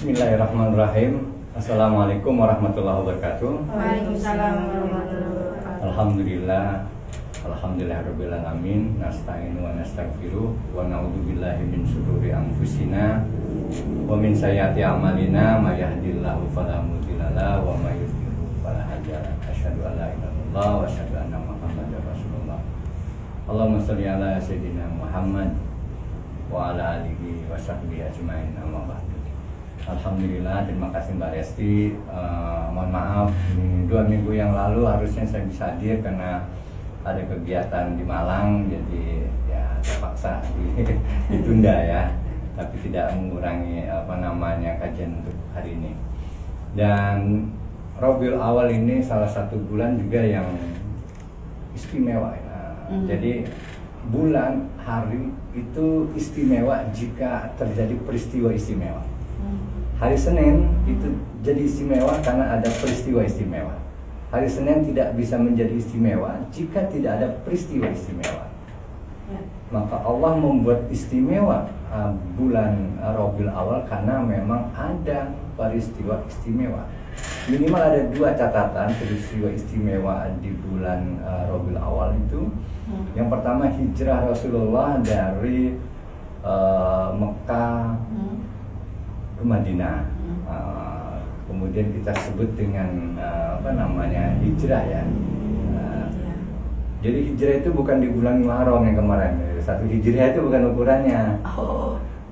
Bismillahirrahmanirrahim. Assalamualaikum warahmatullahi wabarakatuh. Waalaikumsalam warahmatullahi wabarakatuh. Alhamdulillahirabbil alamin. Nasta'inu wa nastaghfiruh wa na'udzubillahi min syururi anfusina wa min sayyiati a'malina may yahdihillahu fala mudhillalah wa may yudhlil fala hadiyalah. Asyhadu an la ilaha illallah wa asyhadu anna Muhammadar Rasulullah. Allahumma shalli ala sayyidina Muhammad wa ala alihi wa sahbihi ajmain. Amma ba'du. Alhamdulillah, terima kasih Mbak Resti. Mohon maaf, ini 2 minggu yang lalu harusnya saya bisa hadir karena ada kegiatan di Malang, jadi ya terpaksa ditunda ya. Tapi tidak mengurangi kajian untuk hari ini. Dan Rabiul Awal ini salah satu bulan juga yang istimewa ya. Jadi bulan hari itu istimewa jika terjadi peristiwa istimewa. Hari Senin itu jadi istimewa karena ada peristiwa istimewa. Hari Senin tidak bisa menjadi istimewa jika tidak ada peristiwa istimewa. Maka Allah membuat istimewa bulan Rabiul Awal karena memang ada peristiwa istimewa. Minimal ada 2 catatan peristiwa istimewa di bulan Rabiul Awal itu. Yang pertama, hijrah Rasulullah dari Mekah ke Madinah. Kemudian kita sebut dengan hijrah ya. Jadi hijrah itu bukan di bulan Muharram yang kemarin. Satu hijrah itu bukan ukurannya.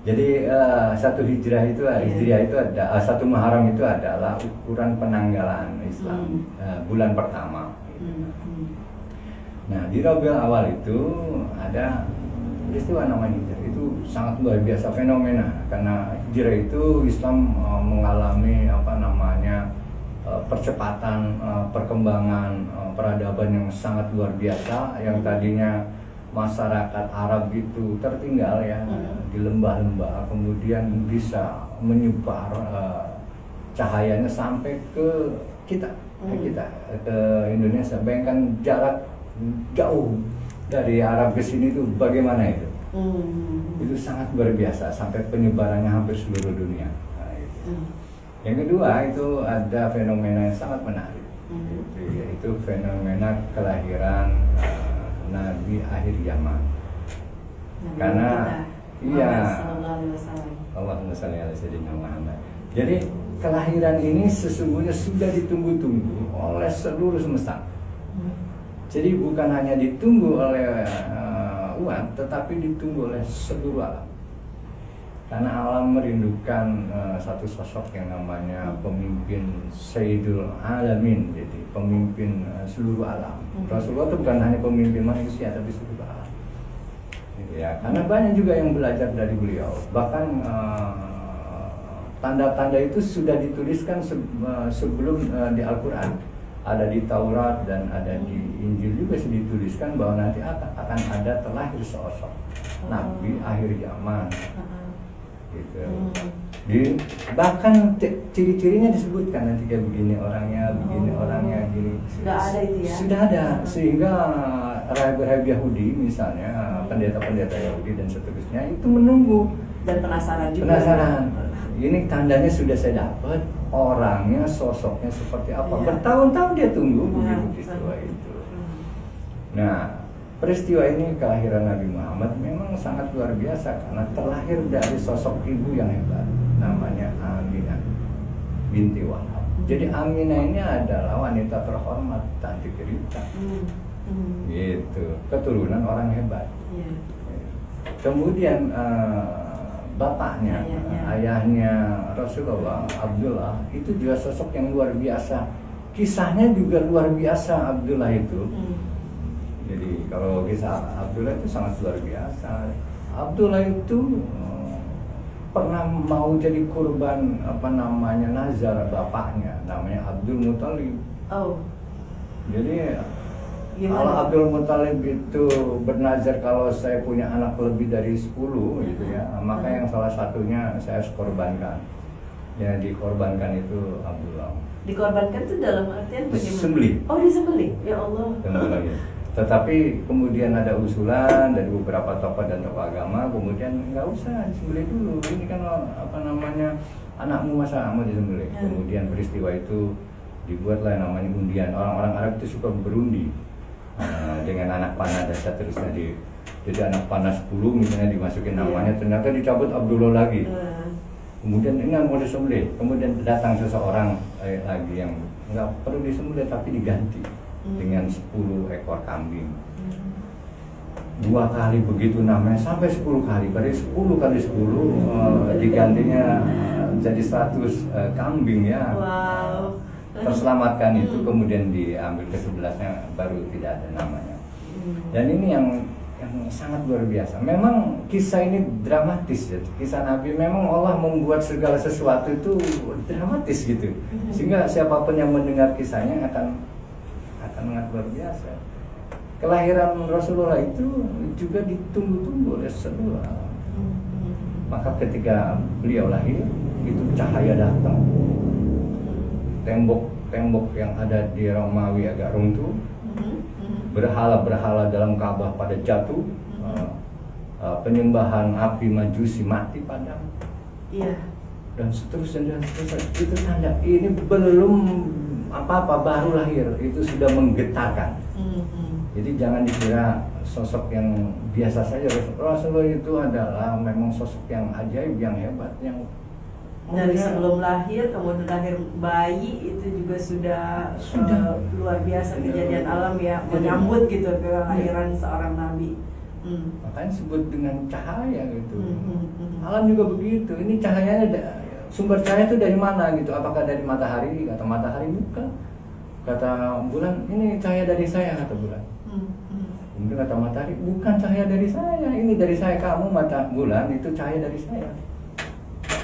Jadi satu hijrah itu ada satu Muharram itu adalah ukuran penanggalan Islam bulan pertama. Nah, di Rabiul Awal itu ada peristiwa namanya hijrah. Itu sangat luar biasa fenomena karena hijrah itu Islam mengalami percepatan perkembangan peradaban yang sangat luar biasa. Yang tadinya masyarakat Arab itu tertinggal ya di lembah-lembah, kemudian bisa menyebar cahayanya sampai ke kita, ke Indonesia. Bayangkan jarak jauh dari Arab ke sini itu bagaimana itu? Itu sangat luar biasa sampai penyebarannya hampir seluruh dunia. Nah, itu. Yang kedua itu ada fenomena yang sangat menarik, yaitu fenomena kelahiran Nabi akhir zaman. Karena Allahumma shalli ala sayyidina Muhammad. Jadi kelahiran ini sesungguhnya sudah ditunggu-tunggu oleh seluruh semesta. Jadi bukan hanya ditunggu oleh umat, tetapi ditunggu oleh seluruh alam. Karena alam merindukan satu sosok yang namanya pemimpin Sayyidul Alamin, jadi pemimpin seluruh alam. Rasulullah itu bukan hanya pemimpin manusia, tapi seluruh alam. Gitu ya. Karena banyak juga yang belajar dari beliau. Bahkan tanda-tanda itu sudah dituliskan sebelum di Al-Quran. Ada di Taurat dan ada di Injil juga sudah dituliskan bahwa nanti akan ada terlahir sosok Nabi akhir zaman. Gitu. Bahkan ciri-cirinya disebutkan nanti kayak begini orangnya, gini. Sudah ada itu ya? Sudah ada, sehingga rahib-rahib Yahudi misalnya, pendeta-pendeta Yahudi dan seterusnya itu menunggu dan penasaran juga. Ini tandanya sudah saya dapat, orangnya, sosoknya seperti apa. Bertahun-tahun dia tunggu begitu peristiwa itu. Nah, peristiwa ini kelahiran Nabi Muhammad memang sangat luar biasa karena terlahir dari sosok ibu yang hebat, namanya Aminah binti Wahab. Jadi Aminah ini adalah wanita terhormat, cantik cerita, gitu, keturunan orang hebat. Kemudian bapaknya, ayahnya Rasulullah, Abdullah, itu juga sosok yang luar biasa. Kisahnya juga luar biasa Abdullah itu. Jadi kalau kisah Abdullah itu sangat luar biasa. Abdullah itu pernah mau jadi kurban nazar bapaknya, namanya Abdul Muthalib. Jadi kalau Abdul Muthalib itu bernazar kalau saya punya anak lebih dari 10 gitu ya, maka yang salah satunya saya harus korbankan. Ya, dikorbankan itu Abdullah. Dikorbankan itu dalam artian bagaimana? Disembelih. Oh, disembelih. Ya Allah. Tetapi kemudian ada usulan dari beberapa tokoh dan tokoh agama, kemudian nggak usah disembelih dulu. Ini kan anakmu masa mau disembelih. Kemudian peristiwa itu dibuatlah yang namanya undian. Orang-orang Arab itu suka berundi dengan anak panah dan seterusnya. Jadi anak panah 10 misalnya dimasukin namanya, ternyata dicabut Abdullah lagi. Kemudian ini mau disembelih, kemudian datang seseorang lagi yang nggak perlu disembelih tapi diganti dengan 10 ekor kambing. 2 kali begitu namanya sampai 10 kali, berarti 10 kali 10 digantinya jadi 100 kambing ya. Wow. Terselamatkan itu, kemudian diambil ke sebelahnya baru tidak ada namanya. Dan ini yang sangat luar biasa. Memang kisah ini dramatis ya. Kisah Nabi memang Allah membuat segala sesuatu itu dramatis gitu. Sehingga siapapun yang mendengar kisahnya akan sangat luar biasa. Kelahiran Rasulullah itu juga ditunggu-tunggu oleh seluruh alam. Maka ketika beliau lahir, itu cahaya datang. Tembok yang ada di Romawi agak runtuh. Berhala-berhala dalam Ka'bah pada jatuh, penyembahan api Majusi mati padam, dan seterusnya. Itu tanda ini belum apa-apa, baru lahir itu sudah menggetarkan. Jadi jangan dikira sosok yang biasa saja. Rasulullah itu adalah memang sosok yang ajaib, yang hebat, yang dari sebelum lahir, kemudian lahir bayi itu juga sudah luar biasa kejadian alam ya, menyambut gitu kelahiran seorang nabi. Makanya sebut dengan cahaya gitu. Alam juga begitu. Ini cahayanya, sumber cahaya itu dari mana gitu? Apakah dari matahari? Kata matahari bukan. Kata bulan, ini cahaya dari saya, kata bulan. Kemudian kata matahari, bukan cahaya dari saya, ini dari saya. Kamu mata bulan itu cahaya dari saya.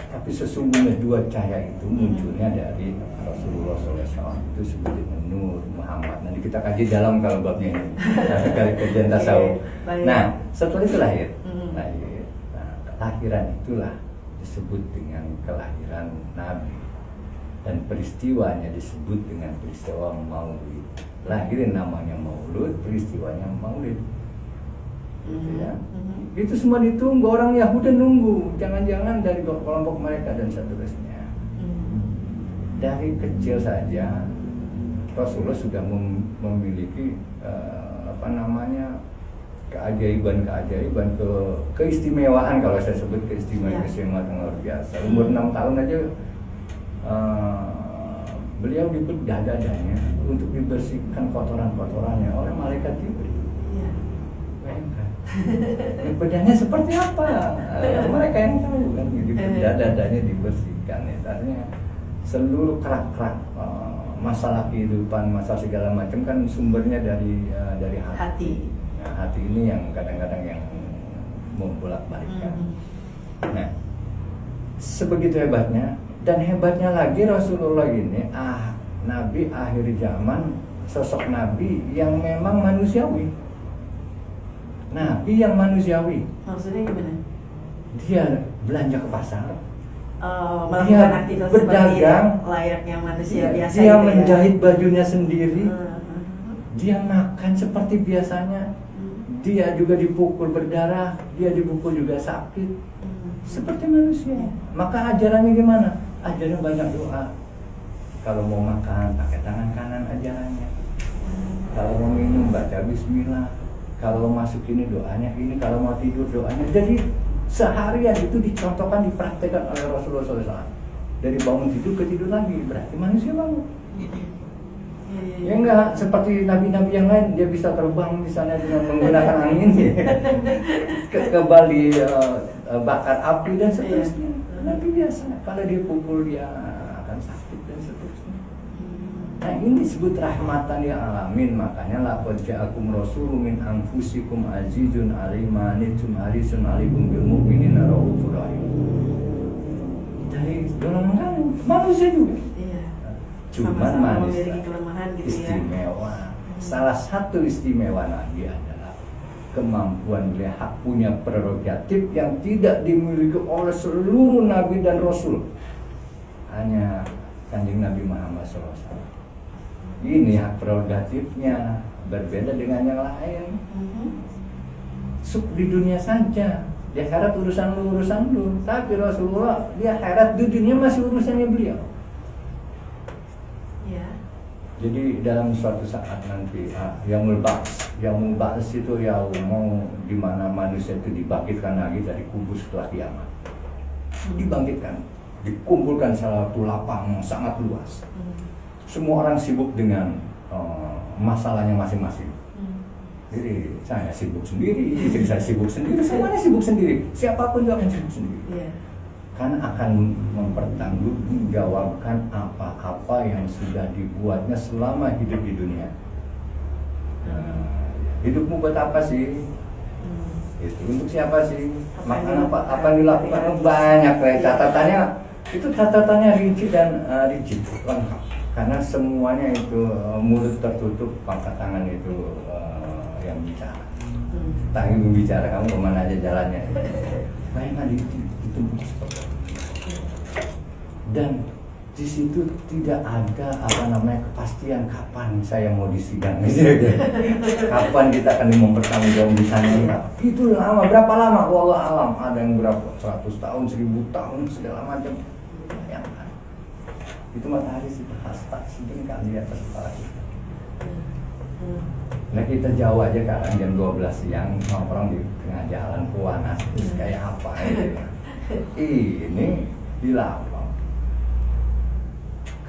Tapi sesungguhnya 2 cahaya itu munculnya dari Rasulullah SAW. Itu sebetulnya Nur Muhammad. Nanti kita kaji dalam kalau babnya ini. Kali kajian tasawuf. Nah, setelah itu lahir. Nah, kelahiran itulah disebut dengan kelahiran Nabi. Dan peristiwanya disebut dengan peristiwa Maulid. Lahirin namanya Maulud, peristiwanya Maulid. Gitu ya. Itu semua ditunggu, orang Yahudi nunggu, jangan-jangan dari kelompok mereka dan seterusnya. Dari kecil saja Rasulullah sudah memiliki keajaiban, keistimewaan, kalau saya sebut keistimewaan yang luar biasa. Umur 6 tahun aja beliau dibedah dadanya untuk dibersihkan kotoran-kotorannya oleh malaikat Jibril. Bedanya seperti apa? Mereka yang tahu kan. Jadi dadanya dibersihkan ya. Artinya seluruh kerak-kerak masalah kehidupan, masalah segala macam kan sumbernya dari hati. Nah, hati ini yang kadang-kadang yang membolak-balikkan. Nah, sebegitu hebatnya, dan hebatnya lagi Rasulullah ini Nabi akhir zaman, sosok Nabi yang memang manusiawi. Nabi yang manusiawi. Maksudnya gimana? Dia belanja ke pasar. Melakukan aktivitas berdagang, layaknya manusia biasa. Dia menjahit bajunya sendiri. Dia makan seperti biasanya. Dia juga dipukul berdarah. Dia dipukul juga sakit. Seperti manusia. Maka ajarannya gimana? Ajarannya banyak doa. Kalau mau makan pakai tangan kanan ajarannya. Kalau mau minum baca bismillah. Kalau masuk ini doanya ini, kalau mau tidur doanya. Jadi seharian itu dicontohkan, dipraktekkan oleh Rasulullah SAW. Dari bangun tidur ke tidur lagi, berarti manusia bangun. Ya enggak seperti nabi-nabi yang lain, dia bisa terbang misalnya dengan menggunakan angin ke Bali, bakar api dan seterusnya. Nabi biasa, kalau dia pukul dia akan sakit dan seterusnya. Nah, ini disebut rahmatan ya alamin. Makanya laqad ja'akum rasulun min anfusikum azizun 'alaihi ma anittum harisun 'alaikum bil mu'minina raufur rahim. Dari golongan manusia juga. Iya. Cuman manusia memiliki kelemahan gitu istimewa. Salah satu istimewa Nabi adalah kemampuan beliau punya prerogatif yang tidak dimiliki oleh seluruh nabi dan rasul. Hanya Kanjeng Nabi Muhammad SAW. Ini hak prerogatifnya, berbeda dengan yang lain. Di dunia saja Di akhirat urusan lu. Tapi Rasulullah di akhirat, di dunia masih urusannya beliau. Ya. Jadi dalam suatu saat nanti Yaumul Ba'ts itu ya mau di mana manusia itu dibangkitkan lagi dari kubur setelah kiamat. Dibangkitkan, dikumpulkan satu lapang sangat luas. Semua orang sibuk dengan masalahnya masing-masing. Jadi saya sibuk sendiri, istri saya sibuk sendiri, semuanya sibuk sendiri. Siapapun juga akan sibuk sendiri. Iya. Karena akan mempertanggungjawabkan apa-apa yang sudah dibuatnya selama hidup di dunia. Hidupmu buat apa sih? Itu untuk siapa sih? Makan apa yang dilakukan banyak kayak catatannya rinci dan rigid lengkap. Karena semuanya itu mulut tertutup, pangkat tangan itu yang bicara. Tangan bicara, kamu kemana aja jalannya. Bayangkan ditumpuk seperti itu. Dan di situ tidak ada kepastian kapan saya mau disidang. Kapan kita akan mempertanggungjawab di sana. Itu lama, berapa lama? Wallah alam, ada yang berapa 100 tahun, 1000 tahun, segala macam. Bayangkan. Itu matahari sudah hasta sedengkal di atas kepala kita. Nah kita jauh aja kadang jam 12 siang nongkrong di tengah jalan Puanas, terus kayak apa ya? Ini di lapang.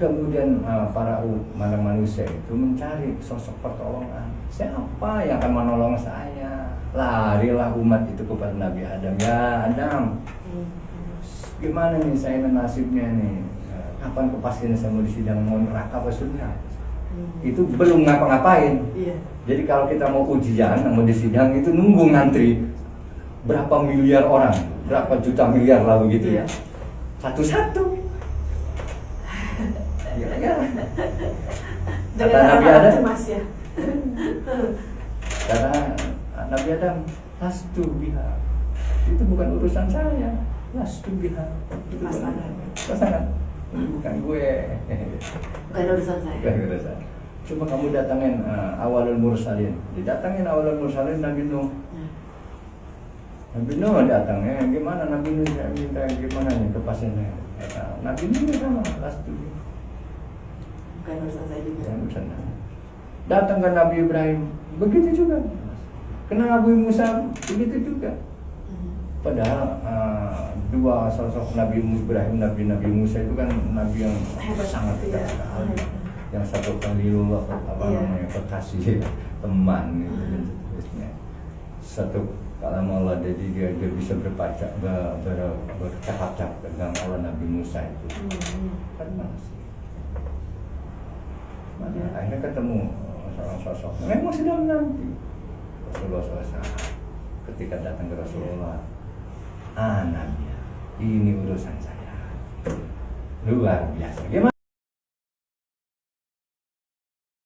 Kemudian para manusia itu mencari sosok pertolongan. Siapa yang akan menolong saya? Larilah umat itu kepada Nabi Adam. Ya Adam, gimana nih saya nasibnya nih? Kapan kepastian saya mau disidang, mau neraka apa surga? Itu belum ngapa-ngapain. Iya. Jadi kalau kita mau ujian, mau disidang itu nunggu ngantri berapa miliar orang, berapa juta miliar lalu gitu ya. Satu-satu. Ya. Kata Nabi Adam, ya. Kata Nabi Adam, lastu biha. Itu bukan urusan saya. Lastu biha. Pasangan. Bukan gue. Bukan urusan saya. Bukan urusan. Coba kamu datangin awalul mursalin. Didatangin awalul mursalin Nabi Nuh. Nabi Nuh datangnya, gimana Nabi Nuh minta gimana nih kepastiannya? Nabi Nuh sama lastu. Bukan urusan saya juga. Bukan urusan. Datang ke Nabi Ibrahim, begitu juga. Kena Nabi Musa, begitu juga. Padahal dua sosok Nabi Ibrahim, Nabi Musa itu kan Nabi yang sangat dekat sekali. Yang satu khalilullah, kekasih, teman gitu dan seterusnya. Satu kalam Allah, jadi dia bisa bercakap-cakap dengan Allah Nabi Musa itu. Kan masih. Akhirnya ketemu seorang sosok. Memang sudah menanti Rasulullah SAW. Ketika datang ke Rasulullah, anaknya, ini urusan saya luar biasa. Gimana?